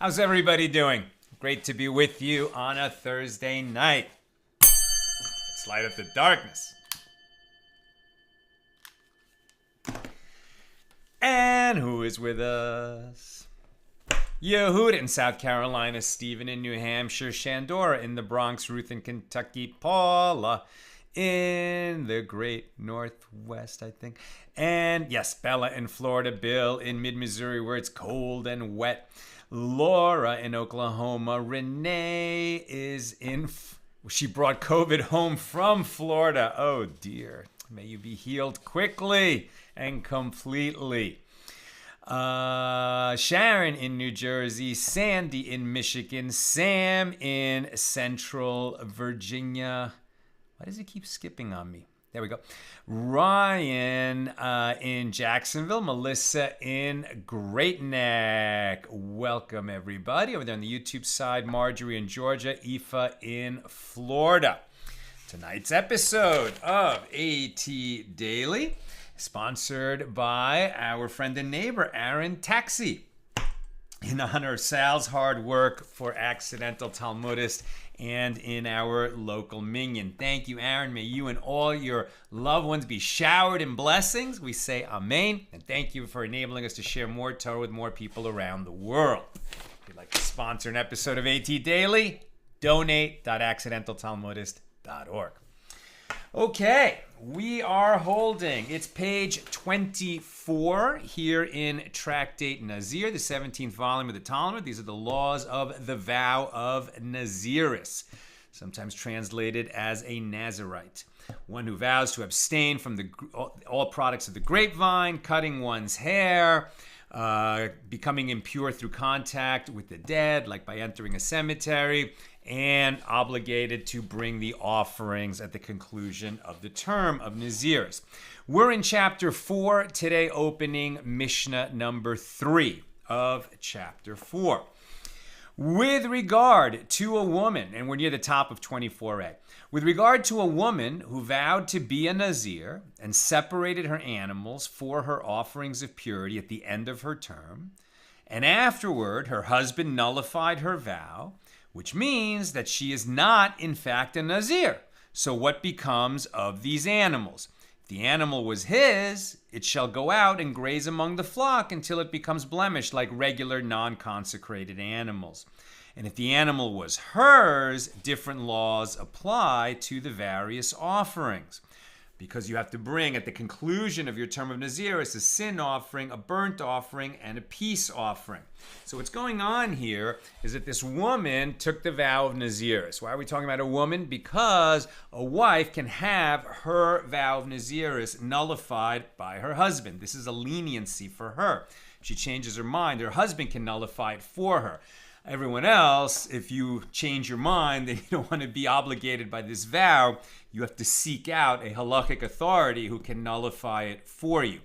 How's everybody doing? Great to be with you on a Thursday night. Let's light up the darkness. And who is with us? Yehuda in South Carolina, Stephen in New Hampshire, Shandora in the Bronx, Ruth in Kentucky, Paula in the great Northwest, I think. And yes, Bella in Florida, Bill in mid-Missouri where it's cold and wet. Laura in Oklahoma. Renee is she brought COVID home from Florida. Oh dear. May you be healed quickly and completely. Sharon in New Jersey. Sandy in Michigan. Sam in Central Virginia. Why does it keep skipping on me? There we go. Ryan in Jacksonville. Melissa in Great Neck. Welcome, everybody. Over there on the YouTube side, Marjorie in Georgia. Aoife in Florida. Tonight's episode of AT Daily, sponsored by our friend and neighbor, Aaron Taxi, in honor of Sal's hard work for Accidental Talmudist and in our local minyan. Thank you, Aaron. May you and all your loved ones be showered in blessings. We say amen. And thank you for enabling us to share more Torah with more people around the world. If you'd like to sponsor an episode of AT Daily, donate.accidentaltalmudist.org. Okay, we are holding, it's page 24 here in Tractate Nazir, the 17th volume of the Talmud. These are the laws of the vow of nazirus, sometimes translated as a nazirite. One who vows to abstain from all products of the grapevine, cutting one's hair, becoming impure through contact with the dead, like by entering a cemetery, and obligated to bring the offerings at the conclusion of the term of nazirus. We're in chapter 4 today, opening Mishna number 3 of chapter 4. With regard to a woman, and we're near the top of 24a, with regard to a woman who vowed to be a nazir and separated her animals for her offerings of purity at the end of her term, and afterward her husband nullified her vow, which means that she is not, in fact, a nazir. So what becomes of these animals? If the animal was his, it shall go out and graze among the flock until it becomes blemished like regular non-consecrated animals. And if the animal was hers, different laws apply to the various offerings. Because you have to bring at the conclusion of your term of nazirus a sin offering, a burnt offering, and a peace offering. So what's going on here is that this woman took the vow of nazirus. Why are we talking about a woman? Because a wife can have her vow of nazirus nullified by her husband. This is a leniency for her. If she changes her mind, her husband can nullify it for her. Everyone else, if you change your mind and you don't want to be obligated by this vow, you have to seek out a halakhic authority who can nullify it for you.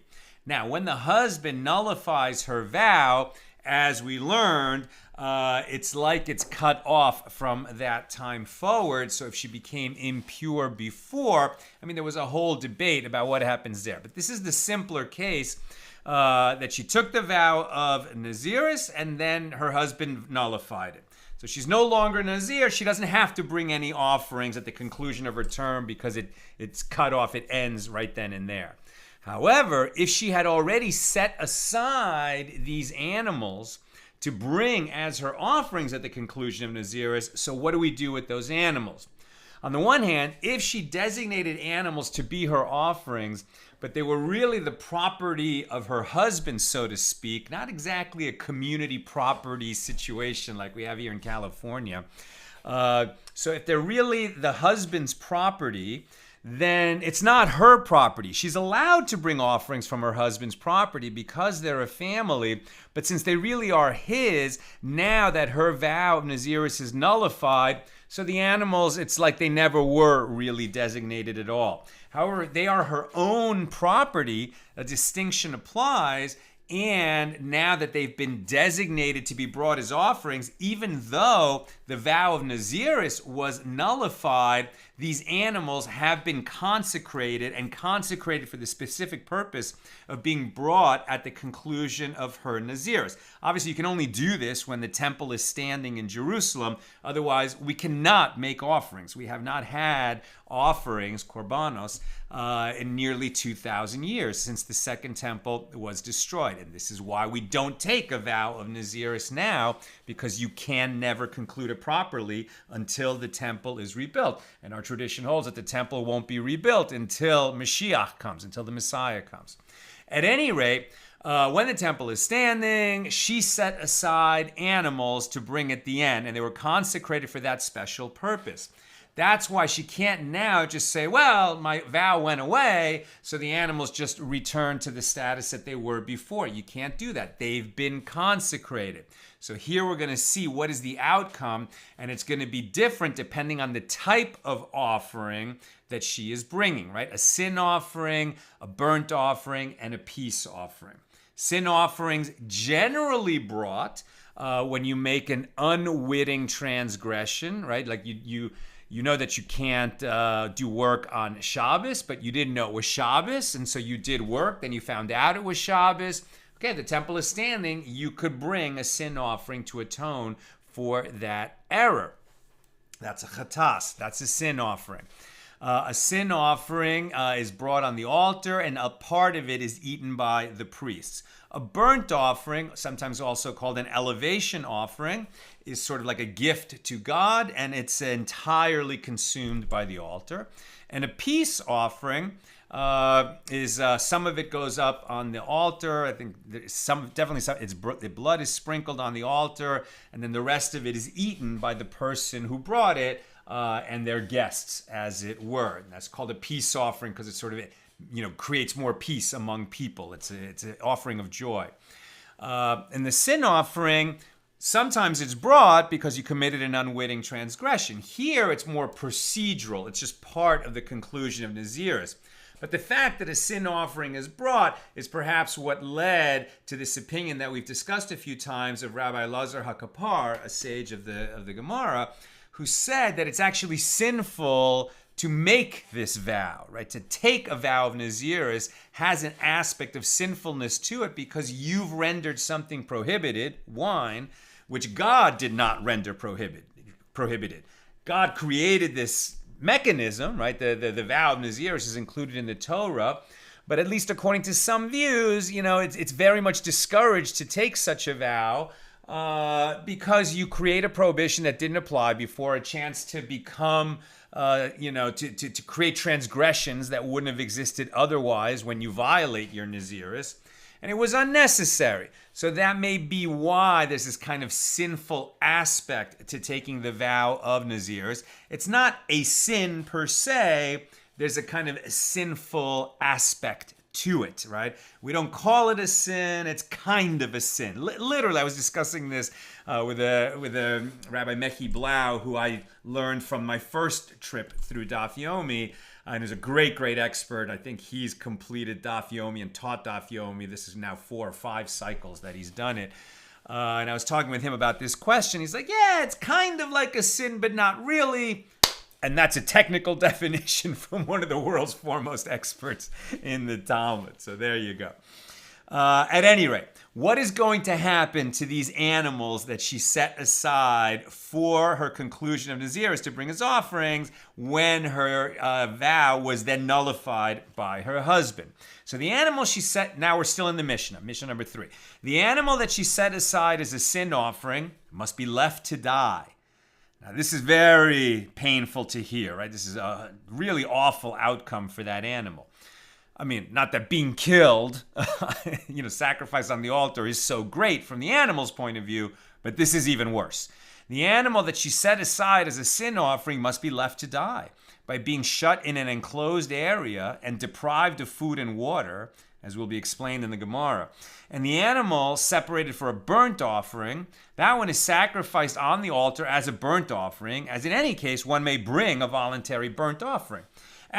Now, when the husband nullifies her vow, as we learned, it's like it's cut off from that time forward. So if she became impure before, there was a whole debate about what happens there. But this is the simpler case. That she took the vow of nazirus and then her husband nullified it. So she's no longer nazir. She doesn't have to bring any offerings at the conclusion of her term because it's cut off. It ends right then and there. However, if she had already set aside these animals to bring as her offerings at the conclusion of nazirus, so what do we do with those animals? On the one hand, if she designated animals to be her offerings, but they were really the property of her husband, so to speak, not exactly a community property situation like we have here in California. So if they're really the husband's property, then it's not her property. She's allowed to bring offerings from her husband's property because they're a family, but since they really are his, now that her vow of nazirus is nullified, so the animals, it's like they never were really designated at all. However, they are her own property. A distinction applies. And now that they've been designated to be brought as offerings, even though the vow of nazirus was nullified, these animals have been consecrated and consecrated for the specific purpose of being brought at the conclusion of her nazirus. Obviously, you can only do this when the temple is standing in Jerusalem. Otherwise, we cannot make offerings. We have not had offerings, korbanos, in nearly 2,000 years since the second temple was destroyed. And this is why we don't take a vow of nazirus now, because you can never conclude it properly until the temple is rebuilt. And our tradition holds that the temple won't be rebuilt until Mashiach comes, until the Messiah comes. At any rate, when the temple is standing, she set aside animals to bring at the end, and they were consecrated for that special purpose. That's why she can't now just say, well, my vow went away, so the animals just return to the status that they were before. You can't do that. They've been consecrated. So here we're going to see what is the outcome, and it's going to be different depending on the type of offering that she is bringing, right? A sin offering, a burnt offering, and a peace offering. Sin offerings generally brought when you make an unwitting transgression, right? Like you know that you can't do work on Shabbos, but you didn't know it was Shabbos, and so you did work, then you found out it was Shabbos. Okay, the temple is standing, you could bring a sin offering to atone for that error. That's a chatas, that's a sin offering. A sin offering is brought on the altar, and a part of it is eaten by the priests. A burnt offering, sometimes also called an elevation offering, is sort of like a gift to God, and it's entirely consumed by the altar. And a peace offering is some of it goes up on the altar. I think the blood is sprinkled on the altar, and then the rest of it is eaten by the person who brought it and their guests, as it were. And that's called a peace offering because it sort of creates more peace among people. It's an offering of joy. And the sin offering, sometimes it's brought because you committed an unwitting transgression. Here, it's more procedural. It's just part of the conclusion of nazirus. But the fact that a sin offering is brought is perhaps what led to this opinion that we've discussed a few times of Rabbi Lazar HaKapar, a sage of the Gemara, who said that it's actually sinful to make this vow, right? To take a vow of nazirus has an aspect of sinfulness to it because you've rendered something prohibited, wine, which God did not render prohibited. God created this mechanism, right? The vow of nazirus is included in the Torah, but at least according to some views, it's very much discouraged to take such a vow because you create a prohibition that didn't apply before, a chance to become, to create transgressions that wouldn't have existed otherwise when you violate your nazirus. And it was unnecessary. So that may be why there's this kind of sinful aspect to taking the vow of nazirus. It's not a sin per se. There's a kind of sinful aspect to it, right? We don't call it a sin. It's kind of a sin. Literally, I was discussing this with a Rabbi Mechi Blau, who I learned from my first trip through Daf Yomi. And he's a great expert. I think he's completed Daf Yomi and taught Daf Yomi. This is now 4 or 5 cycles that he's done it. And I was talking with him about this question. He's like, yeah, it's kind of like a sin, but not really. And that's a technical definition from one of the world's foremost experts in the Talmud. So there you go. At any rate, what is going to happen to these animals that she set aside for her conclusion of nazirus to bring as offerings when her vow was then nullified by her husband? So the animal she set, now we're still in the Mishna number 3. The animal that she set aside as a sin offering must be left to die. Now, this is very painful to hear, right? This is a really awful outcome for that animal. I mean, not that being killed, sacrifice on the altar is so great from the animal's point of view, but this is even worse. The animal that she set aside as a sin offering must be left to die by being shut in an enclosed area and deprived of food and water, as will be explained in the Gemara. And the animal separated for a burnt offering, that one is sacrificed on the altar as a burnt offering, as in any case one may bring a voluntary burnt offering.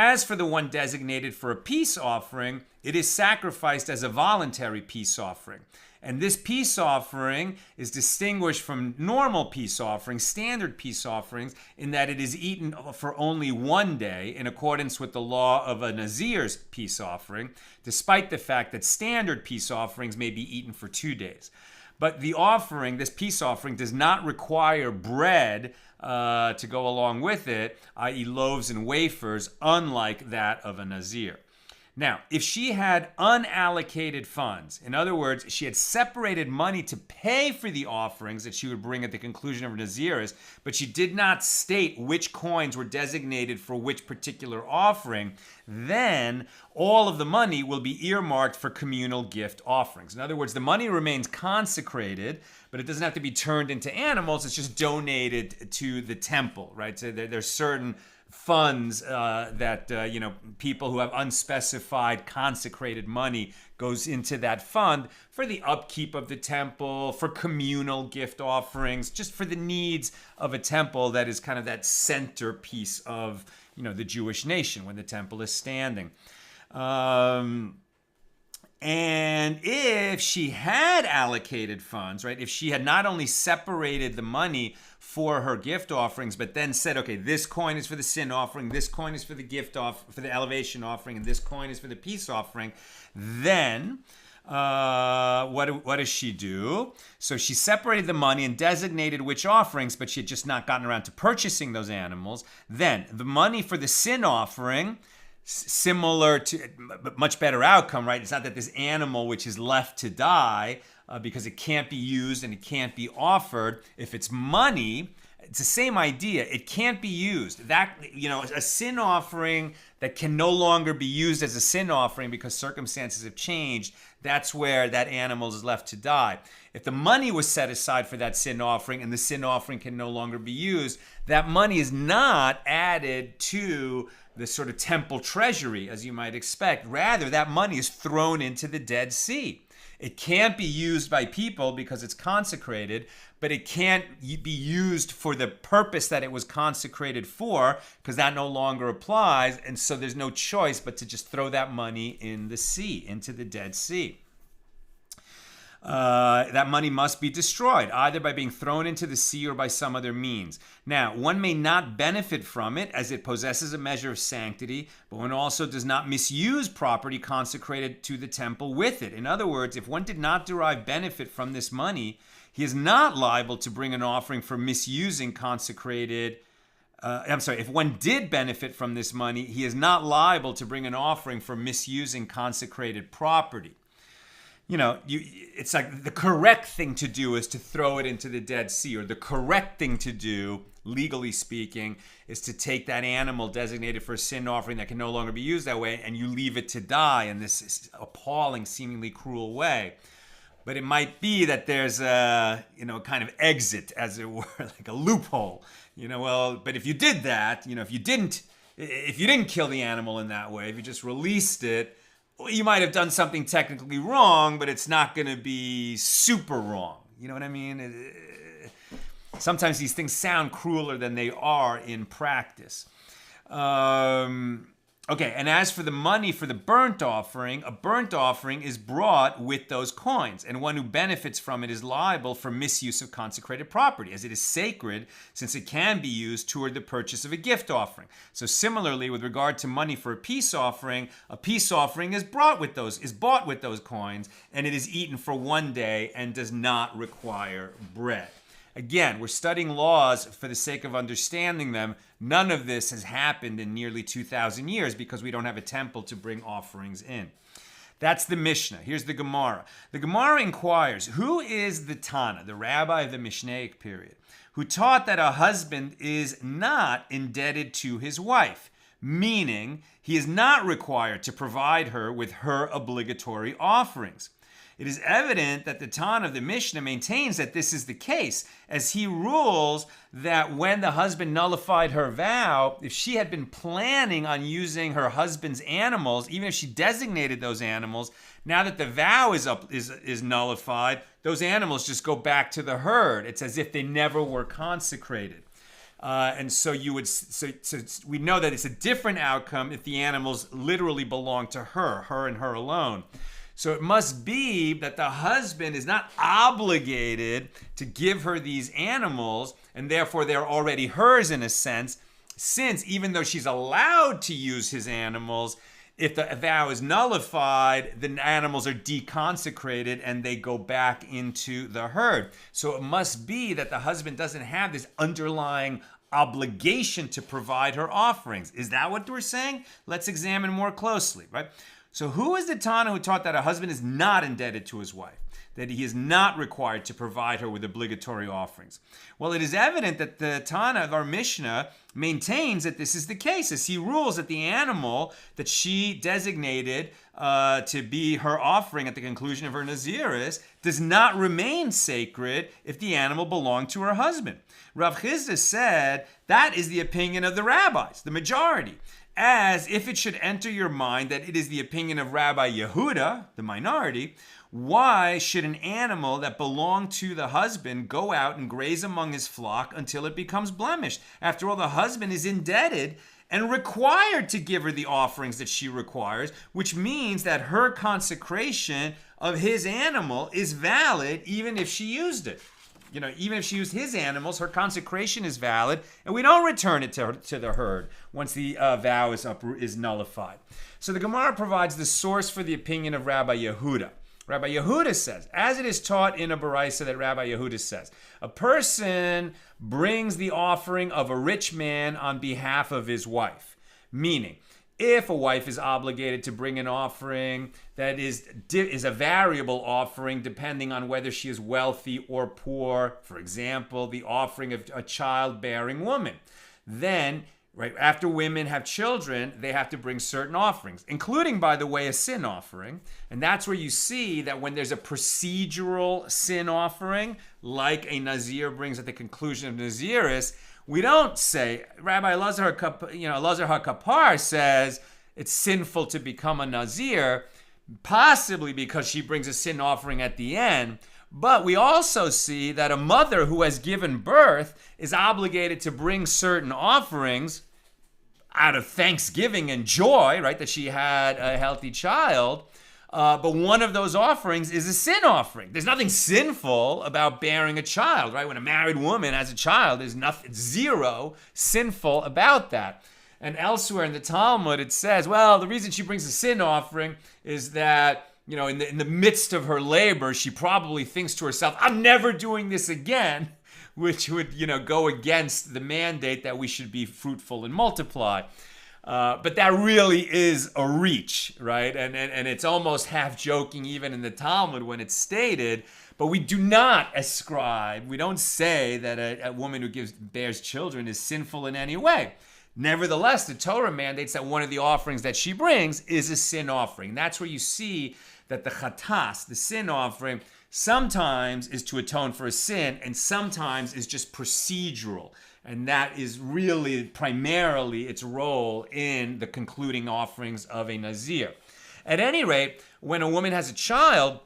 As for the one designated for a peace offering, it is sacrificed as a voluntary peace offering. And this peace offering is distinguished from normal peace offerings, standard peace offerings, in that it is eaten for only one day in accordance with the law of a Nazir's peace offering, despite the fact that standard peace offerings may be eaten for 2 days. But the offering, this peace offering, does not require bread to go along with it, i.e. loaves and wafers, unlike that of a Nazir. Now, if she had unallocated funds, in other words, she had separated money to pay for the offerings that she would bring at the conclusion of her nazirus, but she did not state which coins were designated for which particular offering, then all of the money will be earmarked for communal gift offerings. In other words, the money remains consecrated, but it doesn't have to be turned into animals. It's just donated to the temple, right? So there's certain funds that people who have unspecified consecrated money goes into that fund for the upkeep of the temple, for communal gift offerings, just for the needs of a temple that is kind of that centerpiece of the Jewish nation when the temple is standing. And if she had allocated funds, right, if she had not only separated the money for her gift offerings, but then said, okay, this coin is for the sin offering, this coin is for the for the elevation offering, and this coin is for the peace offering, then what does she do? So she separated the money and designated which offerings, but she had just not gotten around to purchasing those animals. Then the money for the sin offering, similar to, but much better outcome, right? It's not that this animal which is left to die because it can't be used and it can't be offered. If it's money, it's the same idea. It can't be used. That, a sin offering that can no longer be used as a sin offering because circumstances have changed, that's where that animal is left to die. If the money was set aside for that sin offering and the sin offering can no longer be used, that money is not added to the sort of temple treasury, as you might expect. Rather, that money is thrown into the Dead Sea. It can't be used by people because it's consecrated, but it can't be used for the purpose that it was consecrated for because that no longer applies. And so there's no choice but to just throw that money in the sea, into the Dead Sea. That money must be destroyed, either by being thrown into the sea or by some other means. Now, one may not benefit from it as it possesses a measure of sanctity, but one also does not misuse property consecrated to the temple with it. In other words, if one did not derive benefit from this money, he is not liable to bring an offering for misusing consecrated. If one did benefit from this money, he is not liable to bring an offering for misusing consecrated property. It's like the correct thing to do is to throw it into the Dead Sea, or the correct thing to do, legally speaking, is to take that animal designated for a sin offering that can no longer be used that way, and you leave it to die in this appalling, seemingly cruel way. But it might be that there's a, kind of exit, as it were, like a loophole. But if you did that, if you didn't kill the animal in that way, if you just released it, you might have done something technically wrong, but it's not going to be super wrong. You know what I mean? Sometimes these things sound crueler than they are in practice. Okay, and as for the money for the burnt offering, a burnt offering is brought with those coins, and one who benefits from it is liable for misuse of consecrated property, as it is sacred, since it can be used toward the purchase of a gift offering. So similarly, with regard to money for a peace offering is bought with those coins, and it is eaten for one day and does not require bread. Again, we're studying laws for the sake of understanding them. None of this has happened in nearly 2,000 years because we don't have a temple to bring offerings in. That's the Mishnah. Here's the Gemara. The Gemara inquires, who is the Tana, the rabbi of the Mishnaic period, who taught that a husband is not indebted to his wife, meaning he is not required to provide her with her obligatory offerings? It is evident that the Tana of the Mishnah maintains that this is the case, as he rules that when the husband nullified her vow, if she had been planning on using her husband's animals, even if she designated those animals, now that the vow is nullified, those animals just go back to the herd. It's as if they never were consecrated. And so we know that it's a different outcome if the animals literally belong to her and her alone. So it must be that the husband is not obligated to give her these animals, and therefore they're already hers in a sense, since even though she's allowed to use his animals, if the vow is nullified, the animals are deconsecrated and they go back into the herd. So it must be that the husband doesn't have this underlying obligation to provide her offerings. Is that what we're saying? Let's examine more closely, right? So who is the Tana who taught that a husband is not indebted to his wife, that he is not required to provide her with obligatory offerings? Well, it is evident that the Tana of our Mishna maintains that this is the case, as he rules that the animal that she designated to be her offering at the conclusion of her nazirus does not remain sacred if the animal belonged to her husband. Rav Chisda said that is the opinion of the rabbis, the majority. As if it should enter your mind that it is the opinion of Rabbi Yehuda, the minority, why should an animal that belonged to the husband go out and graze among his flock until it becomes blemished? After all, the husband is indebted and required to give her the offerings that she requires, which means that her consecration of his animal is valid even if she used it. Even if she used his animals, her consecration is valid, and we don't return it to the herd once the vow is nullified. So the Gemara provides the source for the opinion of Rabbi Yehuda. Rabbi Yehuda says, as it is taught in a baraisa that Rabbi Yehuda says, a person brings the offering of a rich man on behalf of his wife, meaning, if a wife is obligated to bring an offering that is a variable offering depending on whether she is wealthy or poor, for example, the offering of a childbearing woman, then right after women have children, they have to bring certain offerings, including, by the way, a sin offering. And that's where you see that when there's a procedural sin offering, like a Nazir brings at the conclusion of nazirus, we don't say, Rabbi Elazar HaKapar says it's sinful to become a Nazir, possibly because she brings a sin offering at the end. But we also see that a mother who has given birth is obligated to bring certain offerings out of thanksgiving and joy, right, that she had a healthy child. But one of those offerings is a sin offering. There's nothing sinful about bearing a child, right? When a married woman has a child, there's zero sinful about that. And elsewhere in the Talmud, it says, well, the reason she brings a sin offering is that, in the midst of her labor, she probably thinks to herself, I'm never doing this again, which would, go against the mandate that we should be fruitful and multiply. But that really is a reach, right? And it's almost half joking even in the Talmud when it's stated, but we do not ascribe, we don't say that a woman who bears children is sinful in any way. Nevertheless, the Torah mandates that one of the offerings that she brings is a sin offering. That's where you see that the chatas, the sin offering, sometimes is to atone for a sin and sometimes is just procedural. And that is really primarily its role in the concluding offerings of a Nazir. At any rate, when a woman has a child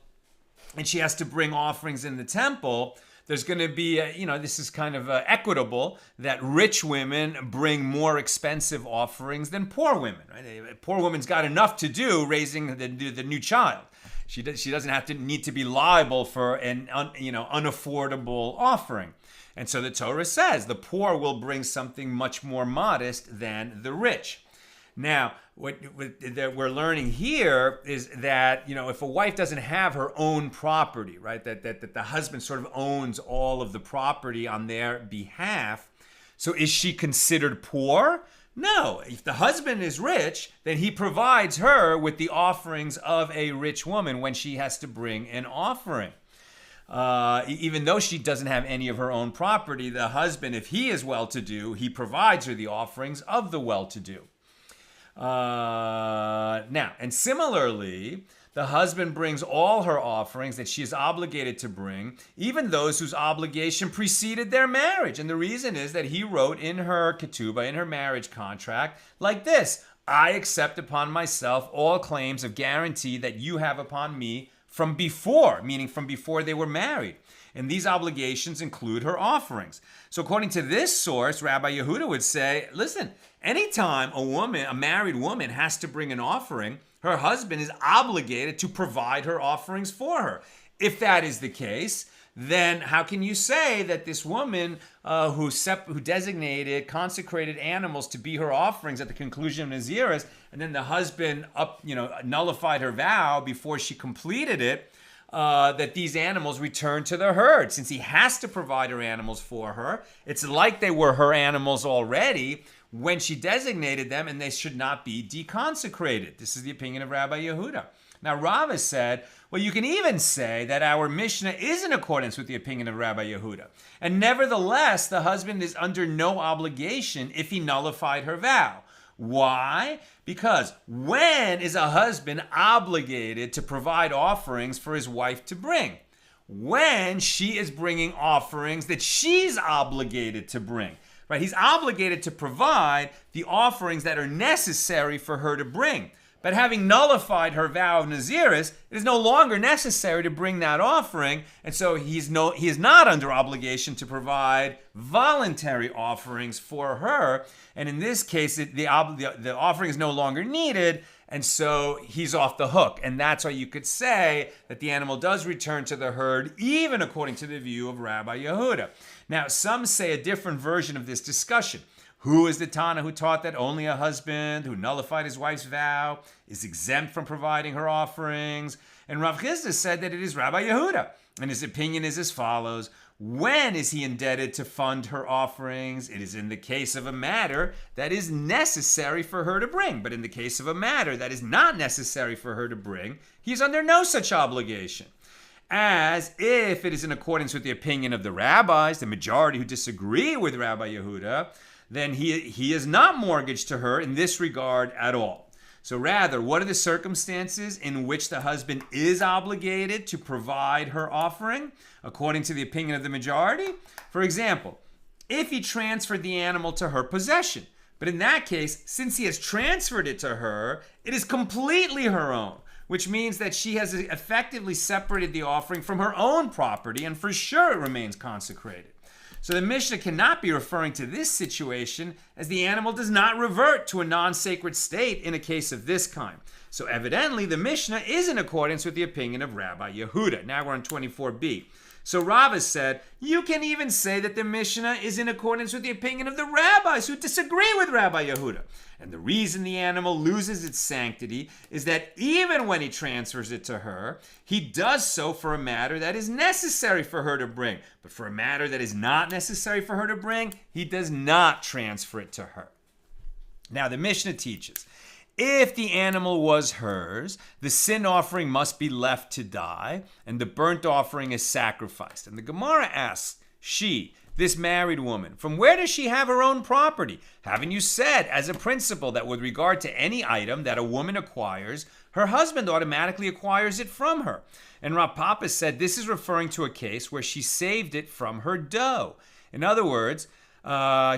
and she has to bring offerings in the temple, there's going to be, this is kind of equitable, that rich women bring more expensive offerings than poor women. Right? A poor woman's got enough to do raising the new child. She doesn't need to be liable for an unaffordable offering. And so the Torah says the poor will bring something much more modest than the rich. Now, what we're learning here is that, if a wife doesn't have her own property, right, that the husband sort of owns all of the property on their behalf, so is she considered poor? No. If the husband is rich, then he provides her with the offerings of a rich woman when she has to bring an offering. Even though she doesn't have any of her own property, the husband, if he is well-to-do, he provides her the offerings of the well-to-do. Now, and similarly, the husband brings all her offerings that she is obligated to bring, even those whose obligation preceded their marriage. And the reason is that he wrote in her ketubah, in her marriage contract, like this: I accept upon myself all claims of guarantee that you have upon me from before, meaning from before they were married. And these obligations include her offerings. So according to this source, Rabbi Yehuda would say, listen, anytime a married woman has to bring an offering, her husband is obligated to provide her offerings for her. If that is the case, then how can you say that this woman who designated, consecrated animals to be her offerings at the conclusion of nazirus, and then the husband nullified her vow before she completed it, that these animals return to the herd? Since he has to provide her animals for her, it's like they were her animals already when she designated them, and they should not be deconsecrated. This is the opinion of Rabbi Yehuda. Now, Rava said, well, you can even say that our Mishnah is in accordance with the opinion of Rabbi Yehuda. And nevertheless, the husband is under no obligation if he nullified her vow. Why? Because when is a husband obligated to provide offerings for his wife to bring? When she is bringing offerings that she's obligated to bring. Right? He's obligated to provide the offerings that are necessary for her to bring. But having nullified her vow of nazirus, it is no longer necessary to bring that offering, and so he is not under obligation to provide voluntary offerings for her. And in this case, the offering is no longer needed, and so he's off the hook. And that's why you could say that the animal does return to the herd, even according to the view of Rabbi Yehuda. Now, some say a different version of this discussion. Who is the Tana who taught that only a husband who nullified his wife's vow is exempt from providing her offerings? And Rav Chisda said that it is Rabbi Yehuda. And his opinion is as follows. When is he indebted to fund her offerings? It is in the case of a matter that is necessary for her to bring. But in the case of a matter that is not necessary for her to bring, he is under no such obligation. As if it is in accordance with the opinion of the rabbis, the majority who disagree with Rabbi Yehuda, then he is not mortgaged to her in this regard at all. So rather, what are the circumstances in which the husband is obligated to provide her offering, according to the opinion of the majority? For example, if he transferred the animal to her possession. But in that case, since he has transferred it to her, it is completely her own, which means that she has effectively separated the offering from her own property, and for sure it remains consecrated. So the Mishnah cannot be referring to this situation, as the animal does not revert to a non-sacred state in a case of this kind. So evidently the Mishnah is in accordance with the opinion of Rabbi Yehuda. Now we're on 24b. So Rava said, you can even say that the Mishnah is in accordance with the opinion of the rabbis who disagree with Rabbi Yehuda. And the reason the animal loses its sanctity is that even when he transfers it to her, he does so for a matter that is necessary for her to bring. But for a matter that is not necessary for her to bring, he does not transfer it to her. Now the Mishnah teaches, if the animal was hers, the sin offering must be left to die, and the burnt offering is sacrificed. And the Gemara asks, this married woman, from where does she have her own property? Haven't you said, as a principle, that with regard to any item that a woman acquires, her husband automatically acquires it from her? And Rav Papa said this is referring to a case where she saved it from her dough. In other words,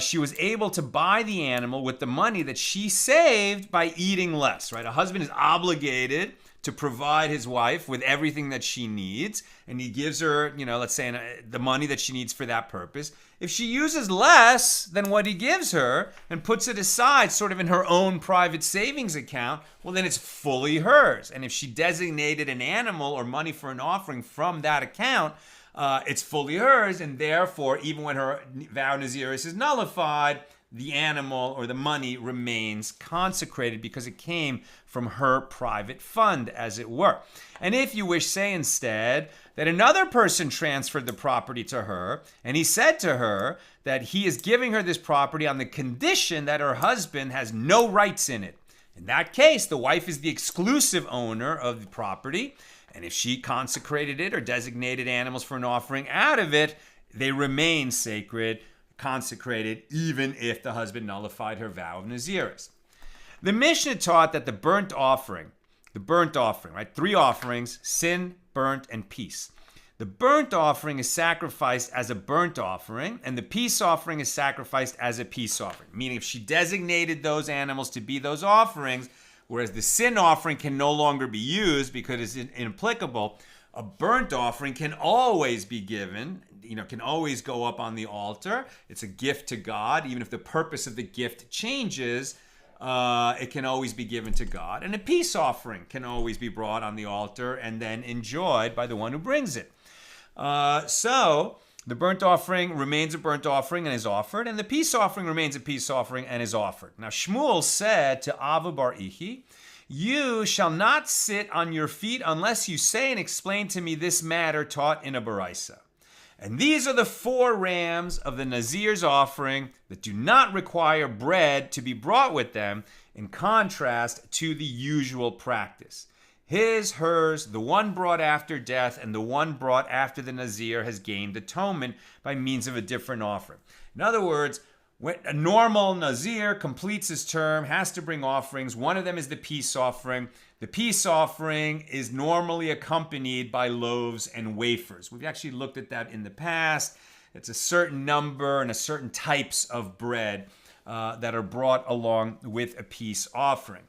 she was able to buy the animal with the money that she saved by eating less, right? A husband is obligated to provide his wife with everything that she needs, and he gives her, let's say the money that she needs for that purpose. If she uses less than what he gives her and puts it aside sort of in her own private savings account, well, then it's fully hers. And if she designated an animal or money for an offering from that account, it's fully hers, and therefore, even when her vow nazirus is nullified, the animal or the money remains consecrated because it came from her private fund, as it were. And if you wish, say instead that another person transferred the property to her, and he said to her that he is giving her this property on the condition that her husband has no rights in it. In that case, the wife is the exclusive owner of the property, and if she consecrated it or designated animals for an offering out of it, they remain sacred, consecrated, even if the husband nullified her vow of nazirus. The Mishnah taught that the burnt offering, right? 3 offerings, sin, burnt, and peace. The burnt offering is sacrificed as a burnt offering, and the peace offering is sacrificed as a peace offering. Meaning if she designated those animals to be those offerings, whereas the sin offering can no longer be used because it's inapplicable, a burnt offering can always be given, can always go up on the altar. It's a gift to God. Even if the purpose of the gift changes, it can always be given to God. And a peace offering can always be brought on the altar and then enjoyed by the one who brings it. So the burnt offering remains a burnt offering and is offered, and the peace offering remains a peace offering and is offered. Now Shmuel said to Ava bar Ichi, "You shall not sit on your feet unless you say and explain to me this matter taught in a baraisa. And these are the 4 rams of the Nazir's offering that do not require bread to be brought with them, in contrast to the usual practice. His, hers, the one brought after death, and the one brought after the Nazir has gained atonement by means of a different offering." In other words, when a normal Nazir completes his term, has to bring offerings. One of them is the peace offering. The peace offering is normally accompanied by loaves and wafers. We've actually looked at that in the past. It's a certain number and a certain types of bread that are brought along with a peace offering.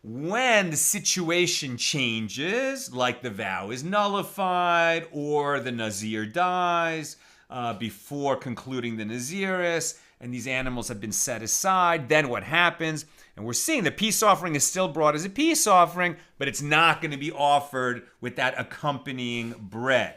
When the situation changes, like the vow is nullified or the Nazir dies before concluding the nazirus, and these animals have been set aside, then what happens? And we're seeing the peace offering is still brought as a peace offering, but it's not going to be offered with that accompanying bread,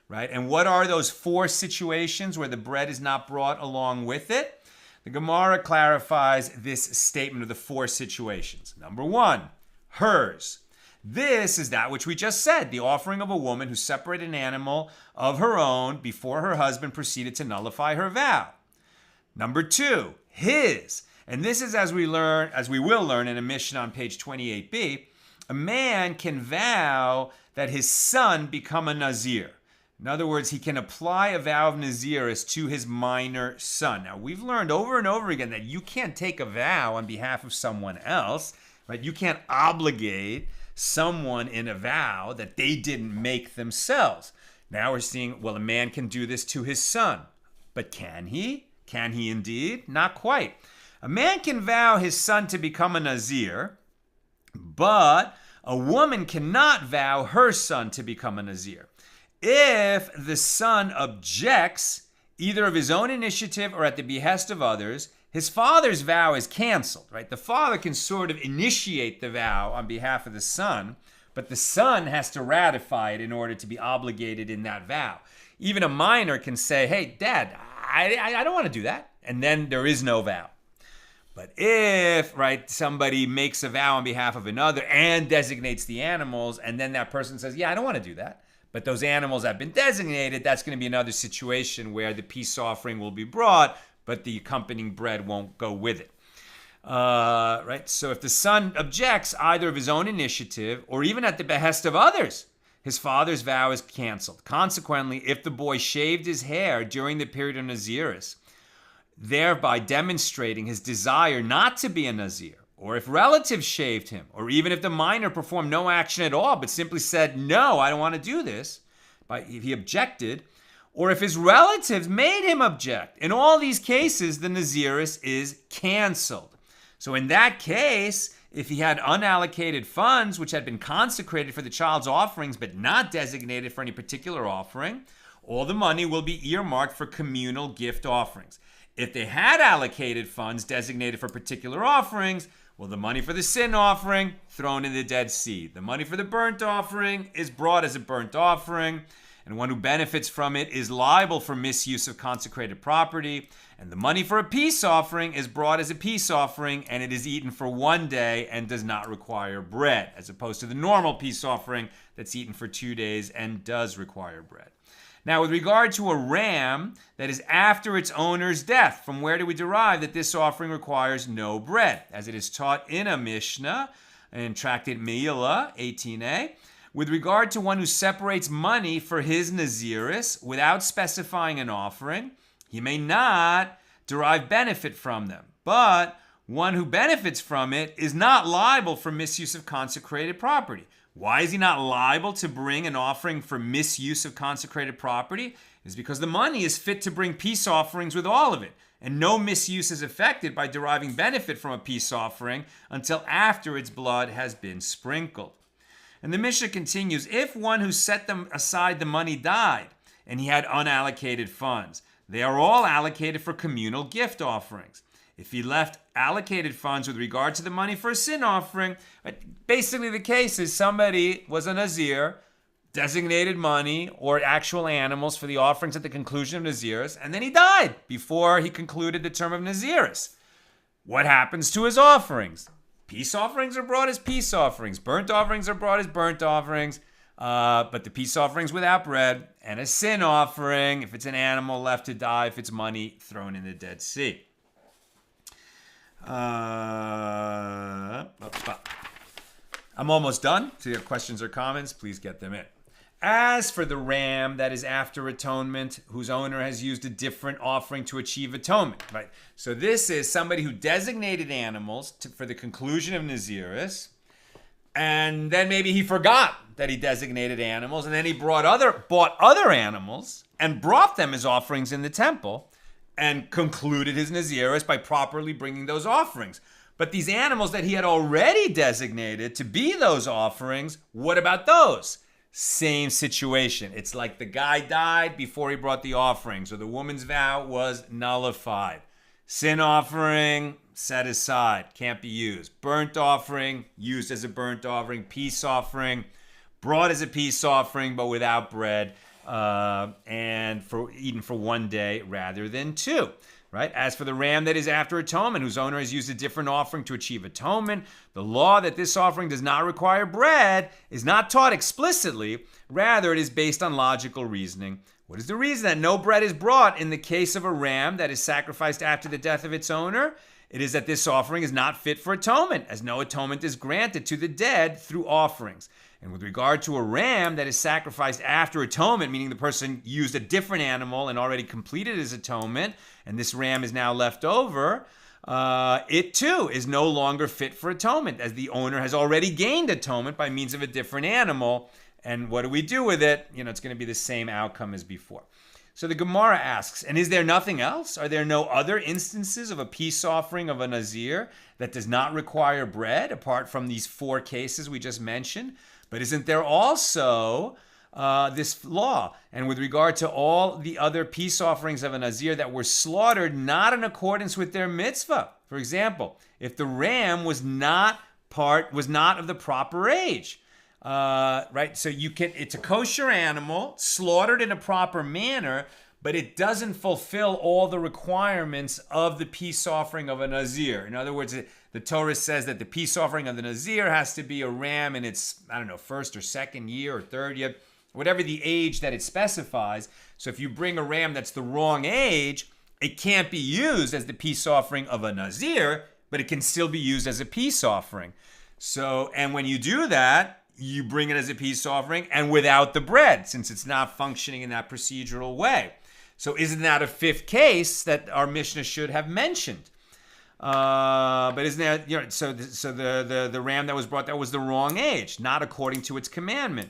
right? And what are those 4 situations where the bread is not brought along with it? The Gemara clarifies this statement of the 4 situations. Number 1, hers. This is that which we just said, the offering of a woman who separated an animal of her own before her husband proceeded to nullify her vow. Number 2, his. And this is as we will learn in a Mishna on page 28b, a man can vow that his son become a Nazir. In other words, he can apply a vow of nazirus to his minor son. Now, we've learned over and over again that you can't take a vow on behalf of someone else, right? You can't obligate someone in a vow that they didn't make themselves. Now we're seeing, well, a man can do this to his son. But can he? Can he indeed? Not quite. A man can vow his son to become a Nazir, but a woman cannot vow her son to become a Nazir. If the son objects, either of his own initiative or at the behest of others, his father's vow is canceled, right? The father can sort of initiate the vow on behalf of the son, but the son has to ratify it in order to be obligated in that vow. Even a minor can say, "Hey, Dad, I don't want to do that." And then there is no vow. But if, right, somebody makes a vow on behalf of another and designates the animals, and then that person says, "Yeah, I don't want to do that," but those animals have been designated, that's going to be another situation where the peace offering will be brought, but the accompanying bread won't go with it. Right? So if the son objects either of his own initiative or even at the behest of others, his father's vow is canceled. Consequently, if the boy shaved his hair during the period of nazirus, thereby demonstrating his desire not to be a Nazir, or if relatives shaved him, or even if the minor performed no action at all, but simply said, "No, I don't want to do this," if he objected, or if his relatives made him object. In all these cases, the Nazirus is canceled. So in that case, if he had unallocated funds which had been consecrated for the child's offerings but not designated for any particular offering, all the money will be earmarked for communal gift offerings. If they had allocated funds designated for particular offerings, well, the money for the sin offering, thrown in the Dead Sea. The money for the burnt offering is brought as a burnt offering, and one who benefits from it is liable for misuse of consecrated property. And the money for a peace offering is brought as a peace offering, and it is eaten for 1 day and does not require bread, as opposed to the normal peace offering that's eaten for 2 days and does require bread. Now, with regard to a ram that is after its owner's death, from where do we derive that this offering requires no bread? As it is taught in a Mishna, in Tractate Meila, 18a, with regard to one who separates money for his nazirus without specifying an offering, he may not derive benefit from them. But one who benefits from it is not liable for misuse of consecrated property. Why is he not liable to bring an offering for misuse of consecrated property? It's because the money is fit to bring peace offerings with all of it, and no misuse is affected by deriving benefit from a peace offering until after its blood has been sprinkled. And the Mishnah continues, if one who set them aside the money died, and he had unallocated funds, they are all allocated for communal gift offerings. If he left allocated funds with regard to the money for a sin offering, basically the case is somebody was a Nazir, designated money or actual animals for the offerings at the conclusion of Nazirus, and then he died before he concluded the term of Nazirus. What happens to his offerings? Peace offerings are brought as peace offerings. Burnt offerings are brought as burnt offerings. But the peace offerings without bread, and a sin offering, if it's an animal left to die, if it's money thrown in the Dead Sea. I'm almost done. So if you have questions or comments, please get them in. As for the ram that is after atonement, whose owner has used a different offering to achieve atonement, right? So this is somebody who designated animals for the conclusion of Nazirus, and then maybe he forgot that he designated animals, and then he bought other animals and brought them as offerings in the temple, and concluded his Nazirus by properly bringing those offerings. But these animals that he had already designated to be those offerings, what about those? Same situation. It's like the guy died before he brought the offering, so the woman's vow was nullified. Sin offering, set aside, can't be used. Burnt offering, used as a burnt offering. Peace offering, brought as a peace offering, but without bread, and eaten for one day rather than two. Right? As for the ram that is after atonement, whose owner has used a different offering to achieve atonement, the law that this offering does not require bread is not taught explicitly. Rather, it is based on logical reasoning. What is the reason that no bread is brought in the case of a ram that is sacrificed after the death of its owner? It is that this offering is not fit for atonement, as no atonement is granted to the dead through offerings. And with regard to a ram that is sacrificed after atonement, meaning the person used a different animal and already completed his atonement, and this ram is now left over, it too is no longer fit for atonement, as the owner has already gained atonement by means of a different animal. And what do we do with it? It's going to be the same outcome as before. So the Gemara asks, and is there nothing else? Are there no other instances of a peace offering of a Nazir that does not require bread, apart from these four cases we just mentioned? But isn't there also this law? And with regard to all the other peace offerings of a Nazir that were slaughtered not in accordance with their mitzvah. For example, if the ram was not of the proper age. Right? So it's a kosher animal, slaughtered in a proper manner, but it doesn't fulfill all the requirements of the peace offering of a Nazir. In other words, the Torah says that the peace offering of the Nazir has to be a ram in its, first or second year or third year, whatever the age that it specifies. So if you bring a ram that's the wrong age, it can't be used as the peace offering of a Nazir, but it can still be used as a peace offering. So, and when you do that, you bring it as a peace offering and without the bread, since it's not functioning in that procedural way. So isn't that a fifth case that our Mishnah should have mentioned? But isn't that, so the ram that was brought there was the wrong age, not according to its commandment.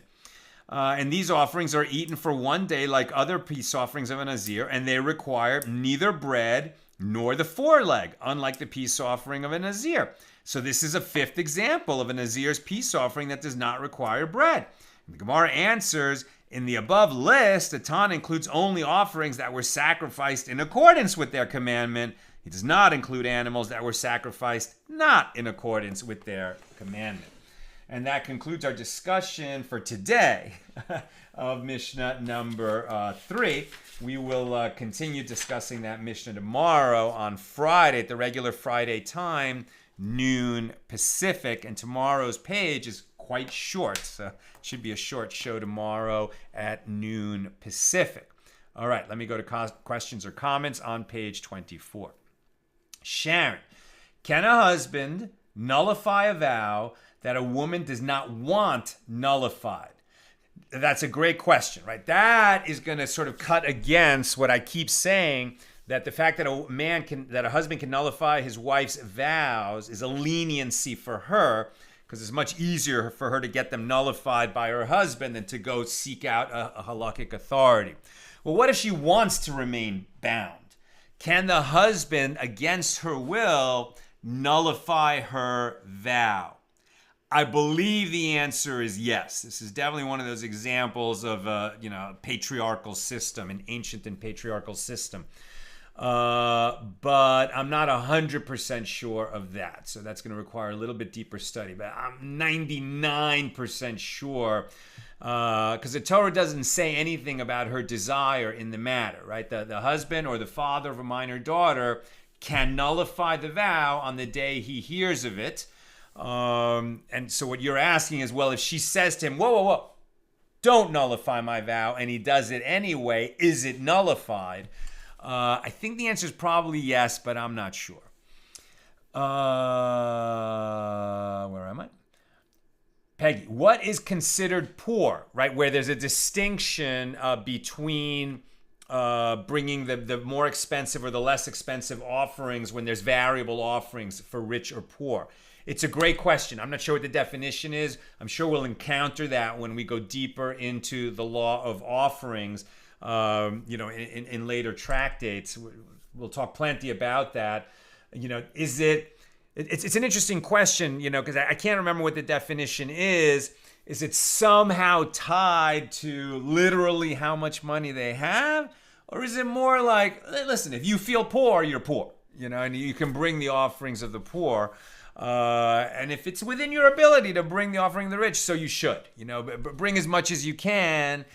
And these offerings are eaten for one day like other peace offerings of a Nazir, and they require neither bread nor the foreleg, unlike the peace offering of a Nazir. So this is a fifth example of a Nazir's peace offering that does not require bread. And the Gemara answers, in the above list, atone includes only offerings that were sacrificed in accordance with their commandment. It does not include animals that were sacrificed not in accordance with their commandment. And that concludes our discussion for today of Mishnah number 3. We will continue discussing that Mishnah tomorrow on Friday at the regular Friday time, noon Pacific. And tomorrow's page is quite short, so it should be a short show tomorrow at noon Pacific. All right, let me go to questions or comments on page 24. Sharon, can a husband nullify a vow that a woman does not want nullified? That's a great question, right? That is going to sort of cut against what I keep saying, that the fact that a husband can nullify his wife's vows is a leniency for her, because it's much easier for her to get them nullified by her husband than to go seek out a halakhic authority. Well, what if she wants to remain bound? Can the husband, against her will, nullify her vow? I believe the answer is yes. This is definitely one of those examples of a patriarchal system, an ancient and patriarchal system. But I'm not 100% sure of that. So that's going to require a little bit deeper study. But I'm 99% sure, because the Torah doesn't say anything about her desire in the matter, right? The husband or the father of a minor daughter can nullify the vow on the day he hears of it. And so what you're asking is, well, if she says to him, whoa, don't nullify my vow, and he does it anyway, is it nullified? I think the answer is probably yes, but I'm not sure. Where am I? Peggy, what is considered poor, right? Where there's a distinction between bringing the more expensive or the less expensive offerings when there's variable offerings for rich or poor. It's a great question. I'm not sure what the definition is. I'm sure we'll encounter that when we go deeper into the law of offerings, in later tractates. We'll talk plenty about that. It's an interesting question, because I can't remember what the definition is. Is it somehow tied to literally how much money they have? Or is it more like, listen, if you feel poor, you're poor, and you can bring the offerings of the poor. And if it's within your ability to bring the offering of the rich, so you should, bring as much as you can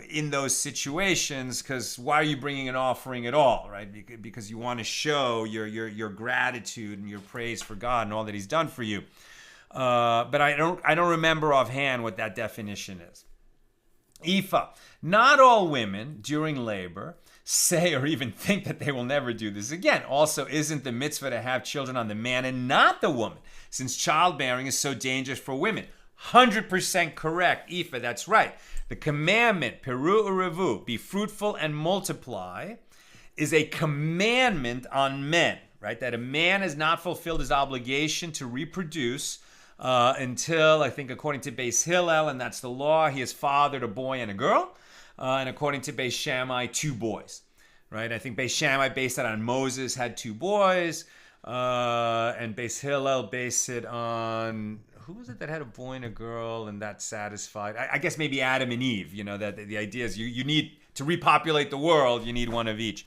in those situations, because why are you bringing an offering at all, right? Because you want to show your gratitude and your praise for God and all that He's done for you. But I don't remember offhand what that definition is. Ifa, not all women during labor say or even think that they will never do this again. Also, isn't the mitzvah to have children on the man and not the woman, since childbearing is so dangerous for women? 100% correct, Ifa, that's right. The commandment, Peru Urevu, be fruitful and multiply, is a commandment on men, right? That a man has not fulfilled his obligation to reproduce until, I think, according to Beis Hillel, and that's the law, he has fathered a boy and a girl. And according to Beis Shammai, 2 boys, right? I think Beis Shammai based it on Moses had 2 boys, and Beis Hillel based it on, who was it that had a boy and a girl and that satisfied? I guess maybe Adam and Eve, that the idea is you need to repopulate the world, you need one of each.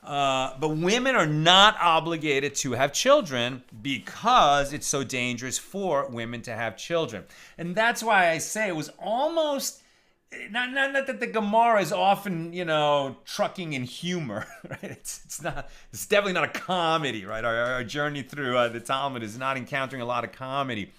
But women are not obligated to have children because it's so dangerous for women to have children. And that's why I say it was almost... Not that the Gemara is often, trucking in humor, right? It's definitely not a comedy, right? Our journey through the Talmud is not encountering a lot of comedy,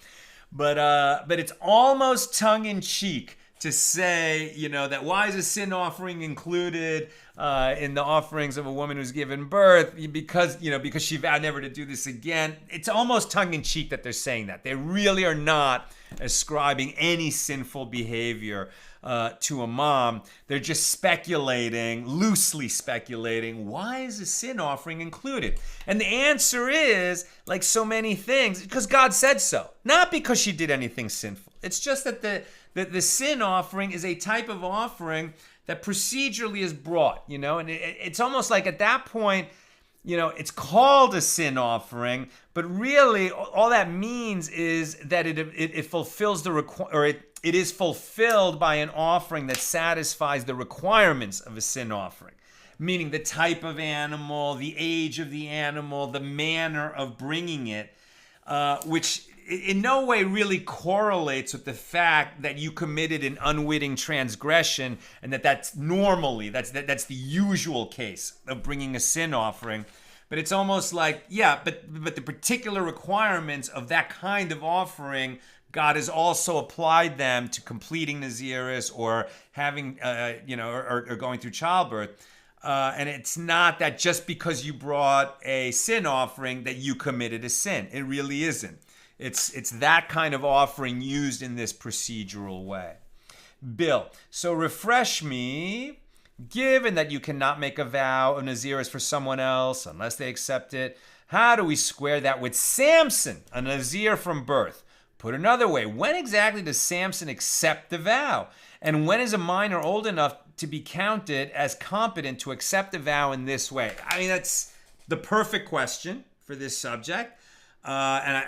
but it's almost tongue in cheek to say, that why is a sin offering included in the offerings of a woman who's given birth? Because she vowed never to do this again. It's almost tongue in cheek that they're saying that. They really are not ascribing any sinful behavior to a mom. They're just loosely speculating, why is a sin offering included? And the answer is, like so many things, because God said so. Not because she did anything sinful. It's just that the sin offering is a type of offering that procedurally is brought, and it's almost like at that point, it's called a sin offering, but really all that means is that it fulfills it is fulfilled by an offering that satisfies the requirements of a sin offering, meaning the type of animal, the age of the animal, the manner of bringing it, which in no way really correlates with the fact that you committed an unwitting transgression and that's the usual case of bringing a sin offering. But it's almost like, but the particular requirements of that kind of offering, God has also applied them to completing nazirus or having, or going through childbirth. And it's not that just because you brought a sin offering that you committed a sin. It really isn't. It's that kind of offering used in this procedural way. Bill, so refresh me. Given that you cannot make a vow of nazirus for someone else unless they accept it, how do we square that with Samson, a nazir from birth, Put another way, when exactly does Samson accept the vow? And when is a minor old enough to be counted as competent to accept a vow in this way? I mean, that's the perfect question for this subject. And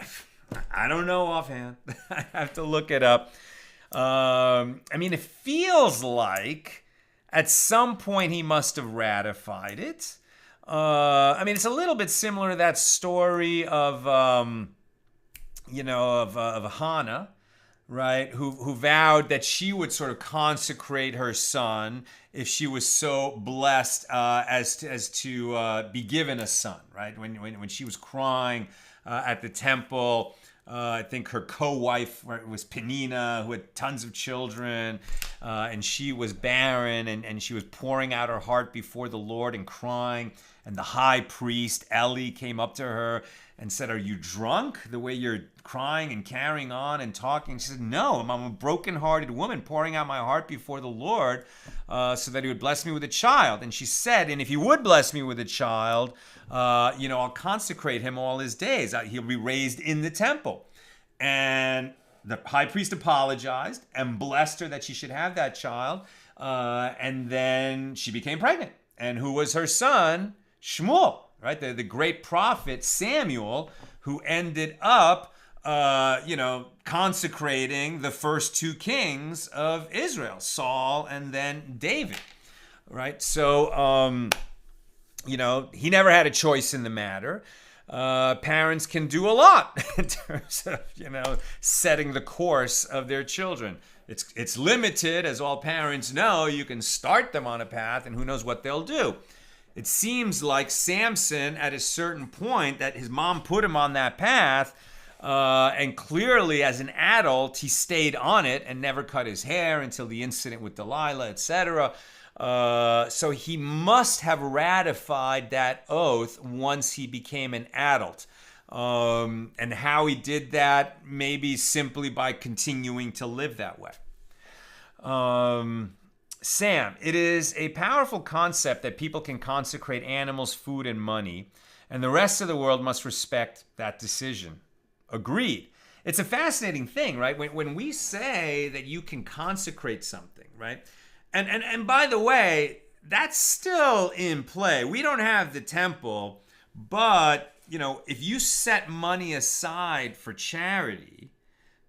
I don't know offhand. I have to look it up. I mean, it feels like at some point he must have ratified it. I mean, it's a little bit similar to that story of, of Hannah, right? Who vowed that she would sort of consecrate her son if she was so blessed as to be given a son, right? When she was crying at the temple. I think her co-wife was Penina, who had tons of children, and she was barren, and she was pouring out her heart before the Lord and crying. And the high priest, Eli, came up to her and said, "Are you drunk the way you're crying and carrying on and talking?" She said, "No, I'm a broken-hearted woman pouring out my heart before the Lord so that he would bless me with a child." And she said, "And if he would bless me with a child, I'll consecrate him all his days. He'll be raised in the temple." And the high priest apologized and blessed her that she should have that child. And then she became pregnant. And who was her son? Shmuel, right? The great prophet Samuel, who ended up, consecrating the first two kings of Israel, Saul and then David, right? So, he never had a choice in the matter. Parents can do a lot in terms of, setting the course of their children. It's limited, as all parents know. You can start them on a path, and who knows what they'll do. It seems like Samson, at a certain point, that his mom put him on that path, and clearly, as an adult, he stayed on it and never cut his hair until the incident with Delilah, etc. So he must have ratified that oath once he became an adult. And how he did that, maybe simply by continuing to live that way. Sam, it is a powerful concept that people can consecrate animals, food, and money, and the rest of the world must respect that decision. Agreed. It's a fascinating thing, right? When we say that you can consecrate something, right? And by the way, that's still in play. We don't have the temple, but, if you set money aside for charity,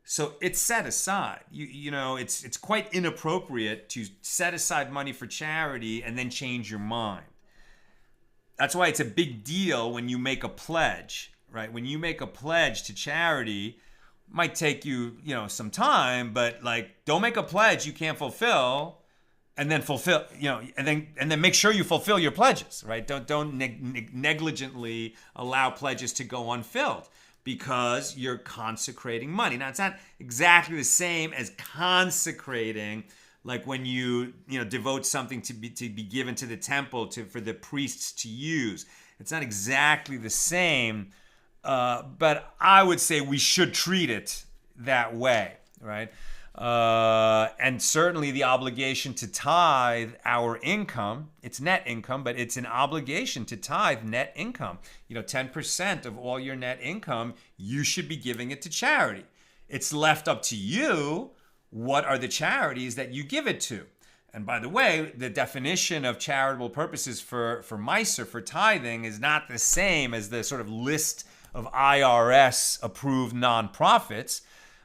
so it's set aside. It's quite inappropriate to set aside money for charity and then change your mind. That's why it's a big deal when you make a pledge, right? When you make a pledge to charity, might take you, some time, but don't make a pledge you can't fulfill. And then fulfill, and then make sure you fulfill your pledges, right? Don't negligently allow pledges to go unfilled because you're consecrating money. Now, it's not exactly the same as consecrating, like when you devote something to be given to the temple for the priests to use. It's not exactly the same, but I would say we should treat it that way, right? And certainly the obligation to tithe our income, it's net income, but it's an obligation to tithe net income. 10% of all your net income, you should be giving it to charity. It's left up to you, what are the charities that you give it to? And by the way, the definition of charitable purposes for Meiser, for tithing, is not the same as the sort of list of IRS approved nonprofits.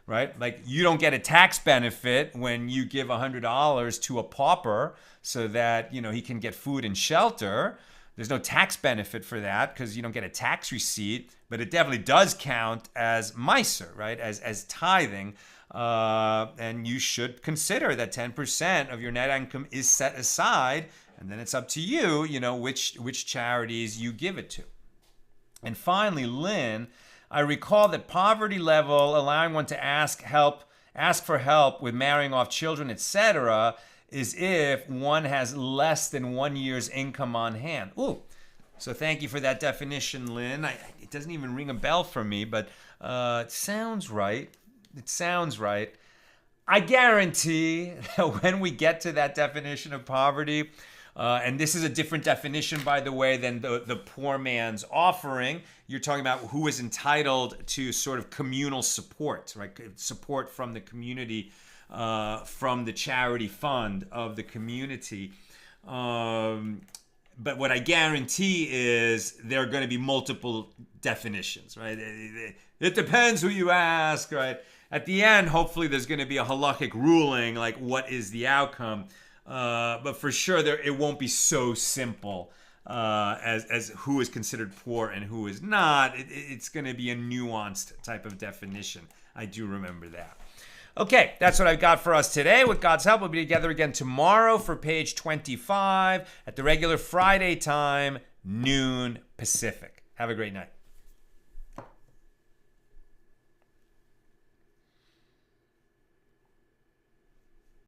Right? Like, you don't get a tax benefit when you give $100 to a pauper so that, he can get food and shelter. There's no tax benefit for that because you don't get a tax receipt, but it definitely does count as Meiser, right? As tithing. And you should consider that 10% of your net income is set aside, and then it's up to you, which charities you give it to. And finally, Lynn, I recall that poverty level, allowing one to ask for help with marrying off children, etc., is if one has less than 1 year's income on hand. Ooh, so thank you for that definition, Lynn. It doesn't even ring a bell for me, but it sounds right. It sounds right. I guarantee that when we get to that definition of poverty, And this is a different definition, by the way, than the poor man's offering. You're talking about who is entitled to sort of communal support, right? Support from the community, from the charity fund of the community. But what I guarantee is there are going to be multiple definitions, right? It depends who you ask, right? At the end, hopefully there's going to be a halakhic ruling, like what is the outcome. But for sure, it won't be so simple as who is considered poor and who is not. It's going to be a nuanced type of definition. I do remember that. Okay, that's what I've got for us today. With God's help, we'll be together again tomorrow for page 25 at the regular Friday time, noon Pacific. Have a great night.